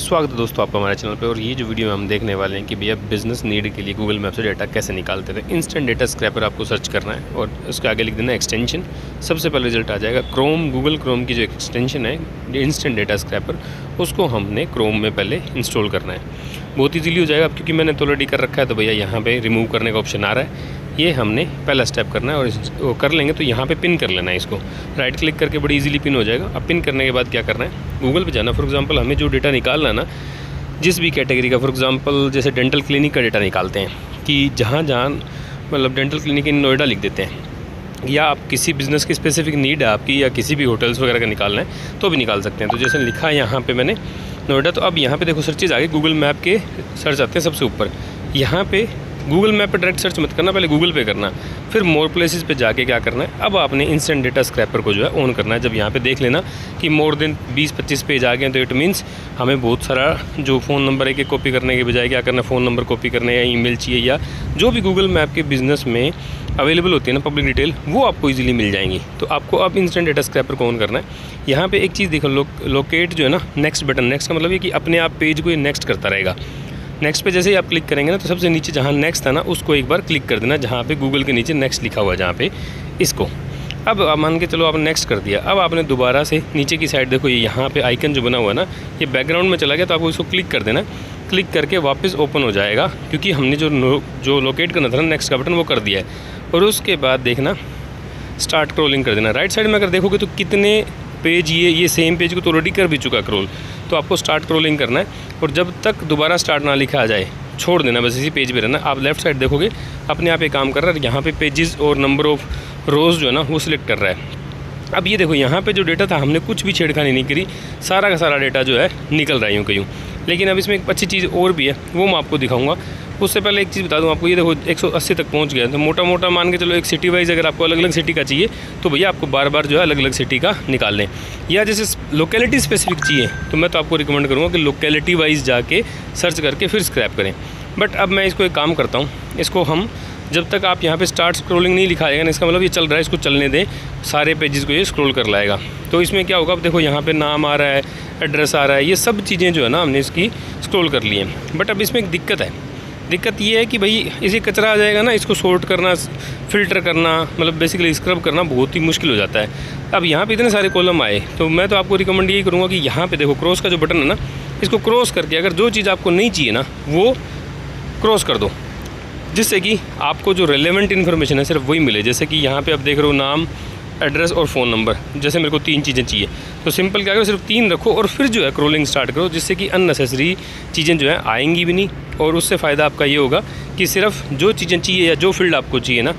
स्वागत है दोस्तों आपका हमारे चैनल पे। और ये जो वीडियो में हम देखने वाले हैं कि भैया बिजनेस नीड के लिए गूगल मैप से डेटा कैसे निकालते थे। इंस्टेंट डेटा स्क्रैपर आपको सर्च करना है और उसके आगे लिख देना एक्सटेंशन। सबसे पहले रिजल्ट आ जाएगा गूगल क्रोम की जो एक्सटेंशन है इंस्टेंट डेटा स्क्रैपर, उसको हमने क्रोम में पहले इंस्टॉल करना है। बहुत ईजीली हो जाएगा क्योंकि मैंने तो ऑलरेडी कर रखा है। तो भैया यहाँ पर रिमूव करने का ऑप्शन आ रहा है, ये हमने पहला स्टेप करना है और वो कर लेंगे तो यहाँ पे पिन कर लेना है। इसको राइट क्लिक करके बड़ी इजीली पिन हो जाएगा। अब पिन करने के बाद क्या करना है, गूगल पे जाना। फॉर एग्जांपल हमें जो डेटा निकालना है ना, जिस भी कैटेगरी का, फॉर एग्जांपल जैसे डेंटल क्लिनिक का डेटा निकालते हैं कि जहाँ मतलब डेंटल क्लिनिक इन नोएडा लिख देते हैं, या आप किसी बिज़नेस की स्पेसिफिक नीड है आपकी, या किसी भी होटल्स वगैरह का निकालना है तो भी निकाल सकते हैं। तो जैसे लिखा है यहाँ पे मैंने नोएडा, तो अब यहाँ पे देखो सर्चेज आगे गूगल मैप के सर्च आते हैं सबसे ऊपर। यहाँ पे गूगल मैप पे डायरेक्ट सर्च मत करना, पहले गूगल पे करना, फिर मोर प्लेसेस पे जाके क्या करना है, अब आपने इंस्टेंट डेटा स्क्रैपर को जो है ऑन करना है। जब यहाँ पे देख लेना कि मोर देन 20-25 पेज आ गए तो इट मीन्स हमें बहुत सारा जो फ़ोन नंबर एक कॉपी करने के बजाय क्या करना है, फ़ोन नंबर कॉपी करने या ईमेल चाहिए, या जो भी गूगल मैप के बिज़नेस में अवेलेबल होती है ना पब्लिक डिटेल, वो आपको ईजिली मिल जाएंगी। तो आपको अब इंस्टेंट डेटा स्क्रैपर को ऑन करना है। यहाँ पर एक चीज़ देखो, लोकेट जो है ना नेक्स्ट बटन, नेक्स्ट का मतलब ये कि अपने आप पेज को ये नेक्स्ट करता रहेगा। नेक्स्ट पे जैसे ही आप क्लिक करेंगे ना, तो सबसे नीचे जहाँ नेक्स्ट था ना, उसको एक बार क्लिक कर देना, जहाँ पे गूगल के नीचे नेक्स्ट लिखा हुआ है, जहाँ पे इसको। अब मान के चलो आपने नेक्स्ट कर दिया। अब आपने दोबारा से नीचे की साइड देखो, ये यहाँ पे आइकन जो बना हुआ है ना, ये बैकग्राउंड में चला गया, तो आपको इसको क्लिक कर देना। क्लिक करके वापस ओपन हो जाएगा, क्योंकि हमने जो लोकेट करना था ना नेक्स्ट का बटन, वो कर दिया है। और उसके बाद देखना स्टार्ट स्क्रॉलिंग कर देना। राइट साइड में अगर देखोगे तो कितने पेज ये सेम पेज को तो ऑलरेडी कर भी चुका स्क्रॉल, तो आपको स्टार्ट स्क्रॉलिंग करना है। और जब तक दोबारा स्टार्ट ना लिखा आ जाए छोड़ देना, बस इसी पेज पे रहना। आप लेफ्ट साइड देखोगे अपने आप ये काम कर रहा है, यहाँ पे पेजेस और नंबर ऑफ रोज़ जो है ना वो सिलेक्ट कर रहा है। अब ये देखो यहाँ पे जो डेटा था हमने कुछ भी छेड़खानी नहीं करी, सारा का सारा डेटा जो है निकल रहा है यूँ कहीं। लेकिन अब इसमें एक अच्छी चीज़ और भी है, वो मैं आपको दिखाऊंगा। उससे पहले एक चीज़ बता दूं आपको, ये देखो 180 तक पहुंच गया। तो मोटा मोटा मान के चलो एक सिटी वाइज अगर आपको अलग अलग सिटी का चाहिए तो भैया आपको बार बार जो है अलग अलग सिटी का निकाल लें। या जैसे लोकेलिटी स्पेसिफिक चाहिए तो मैं तो आपको रिकमेंड करूँगा कि लोकेलिटी वाइज जाके सर्च करके फिर स्क्रैप करें। बट अब मैं इसको एक काम करता हूँ, इसको हम जब तक आप यहाँ पे स्टार्ट स्क्रॉलिंग नहीं लिखाएगा ना, इसका मतलब ये चल रहा है, इसको चलने दें, सारे पेजेस को ये स्क्रॉल कर लाएगा। तो इसमें क्या होगा, अब देखो यहाँ पे नाम आ रहा है, एड्रेस आ रहा है, ये सब चीज़ें जो है ना हमने इसकी स्क्रॉल कर ली हैं। बट अब इसमें एक दिक्कत है। दिक्कत ये है कि भाई इसे कचरा आ जाएगा ना, इसको सॉर्ट करना, फ़िल्टर करना, मतलब बेसिकली स्क्रब करना बहुत ही मुश्किल हो जाता है। अब यहाँ पे इतने सारे कॉलम आए, तो मैं तो आपको रिकमेंड यही करूँगा कि यहाँ पे देखो क्रॉस का जो बटन है ना, इसको क्रॉस करके अगर जो चीज़ आपको नहीं चाहिए ना वो क्रॉस कर दो, जिससे कि आपको जो रेलेवेंट इन्फॉर्मेशन है सिर्फ वही मिले। जैसे कि यहाँ पे आप देख रहे हो नाम, एड्रेस और फ़ोन नंबर। जैसे मेरे को 3 चीज़ें चाहिए, तो सिंपल क्या करो, सिर्फ 3 रखो और फिर जो है स्क्रॉलिंग स्टार्ट करो, जिससे कि अननेसेसरी चीज़ें जो है आएंगी भी नहीं। और उससे फ़ायदा आपका ये होगा कि सिर्फ जो चीज़ें चाहिए या जो फील्ड आपको चाहिए ना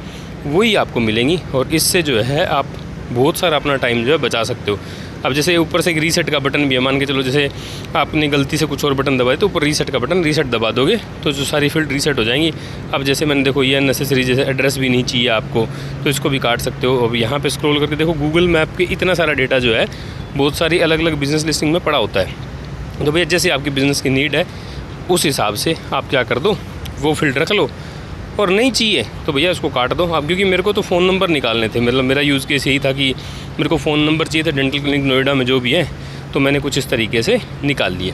वही आपको मिलेंगी, और इससे जो है आप बहुत सारा अपना टाइम जो है बचा सकते हो। अब जैसे ऊपर से एक रीसेट का बटन भी है, मान के चलो जैसे आपने गलती से कुछ और बटन दबाए तो ऊपर रीसेट का बटन, रीसेट दबा दोगे तो जो सारी फील्ड रीसेट हो जाएंगी। अब जैसे मैंने देखो ये अननेसेसरी, जैसे एड्रेस भी नहीं चाहिए आपको, तो इसको भी काट सकते हो। अब यहाँ पे स्क्रॉल करके देखो गूगल मैप के इतना सारा डेटा जो है बहुत सारी अलग अलग बिज़नेस लिस्टिंग में पड़ा होता है। तो भैया जैसे आपकी बिज़नेस की नीड है उस हिसाब से आप क्या कर दो, वो फील्ड रख लो, और नहीं चाहिए तो भैया इसको काट दो। अब क्योंकि मेरे को तो फ़ोन नंबर निकालने थे, मतलब मेरा यूज़ केस यही था कि मेरे को फ़ोन नंबर चाहिए था डेंटल क्लिनिक नोएडा में जो भी है, तो मैंने कुछ इस तरीके से निकाल लिए।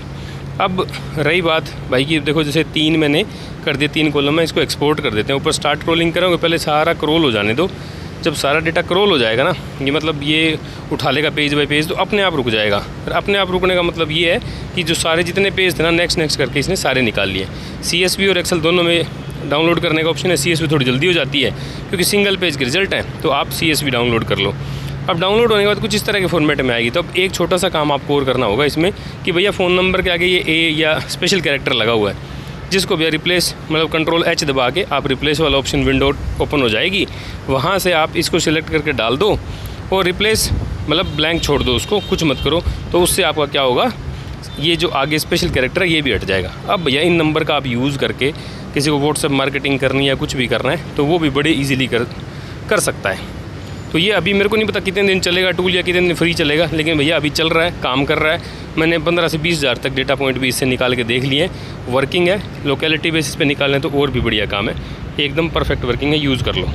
अब रही बात भाई की, देखो जैसे 3 मैंने कर दिए, 3 कॉलम है, इसको एक्सपोर्ट कर देते हैं। ऊपर स्टार्ट स्क्रॉलिंग करोगे, पहले सारा क्रॉल हो जाने दो। जब सारा डेटा क्रॉल हो जाएगा ना, ये मतलब ये उठा लेगा पेज बाय पेज, तो अपने आप रुक जाएगा। फिर अपने आप रुकने का मतलब ये है कि जो सारे जितने पेज थे ना नेक्स्ट करके इसने सारे निकाल लिए। CSV और एक्सेल दोनों में डाउनलोड करने का ऑप्शन है। CSV थोड़ी जल्दी हो जाती है क्योंकि सिंगल पेज के रिजल्ट है, तो आप CSV डाउनलोड कर लो। अब डाउनलोड होने के बाद कुछ इस तरह के फॉर्मेट में आएगी। तो अब एक छोटा सा काम आपको और करना होगा इसमें कि भैया फ़ोन नंबर के आगे ये A या स्पेशल कैरेक्टर लगा हुआ है, जिसको भैया रिप्लेस, मतलब Ctrl+H दबा के आप रिप्लेस वाला ऑप्शन विंडो ओपन हो जाएगी। वहाँ से आप इसको सिलेक्ट करके डाल दो और रिप्लेस मतलब ब्लैंक छोड़ दो, उसको कुछ मत करो। तो उससे आपका क्या होगा, ये जो आगे स्पेशल कैरेक्टर है ये भी हट जाएगा। अब भैया इन नंबर का आप यूज़ करके किसी को व्हाट्सएप मार्केटिंग करनी है या कुछ भी करना है तो वो भी बड़े ईजिली कर सकता है। तो ये अभी मेरे को नहीं पता कितने दिन चलेगा टूल या कितने दिन फ्री चलेगा, लेकिन भैया अभी चल रहा है, काम कर रहा है। मैंने 15 से 20 हज़ार तक डेटा पॉइंट भी इससे निकाल के देख लिए हैं, वर्किंग है। लोकेलिटी बेसिस पे निकालें तो और भी बढ़िया काम है, एकदम परफेक्ट वर्किंग है, यूज़ कर लो।